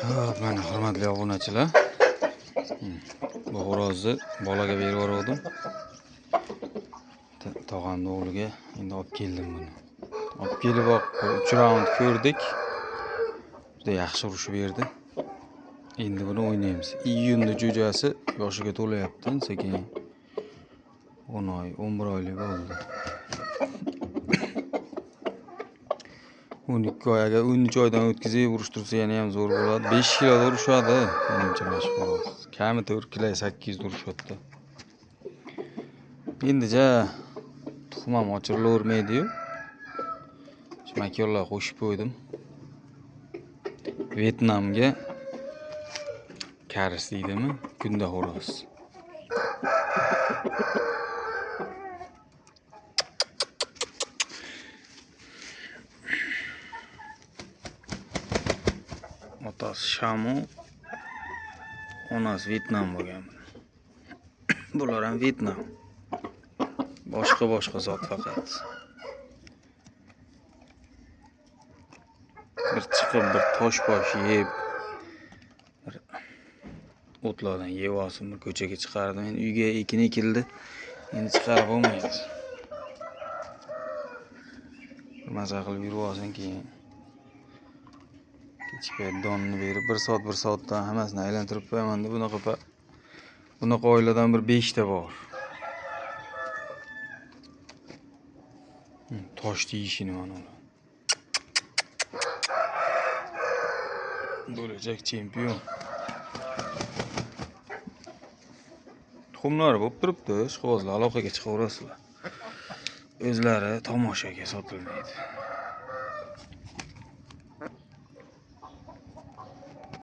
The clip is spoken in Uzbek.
Hop, mana hurmatli obunachilar. Bu xo'rozni bolaga berib yubordim. Tog'amning o'g'liga endi olib keldim buni. Olib kelib 3 raund ko'rdik. Juda yaxshi urishib berdi. Endi buni o'ynaymiz. Iyunda jo'jasi yoshiga to'layapti, sekin 10 oy, 11 oylik bo'ldi. 12 oy, agar 13 oydan o'tkazib urishtirsa yana ham zo'r bo'ladi. 5 kilo urishadi, menimcha mashhur. Kami 4 kilo 800 urishyapti. Endi tuxum ham ochirilavermaydi-yu. Makonlar qo'shib qo'ydim. Vyetnamga karis deydimi? Kunda xo'roz. Otasi Shamu, onasi Vyetnam bo'lgan. Bular ham Vyetnam. Boshqa zot faqat. Bir chiqib bir tosh yeb, bir o'tlardan yeb olsin, bir ko'chaga chiqardim. Endi uyga ekin ekildi. Endi chiqarib bo'lmaydi. Maza qilib yurib olsin, keyin kechga donni berib 1 soatdan hammasini aylantirib qo'yaman deb bunaqa oiladan bir 5 ta bor. Tosh deyishini mana ular. Bo'lajak chempion. Tuxumlar bo'lib turibdi, ishqibozlar aloqaga chiqaverasizlar. O'zlari tomoshaga sotilmaydi.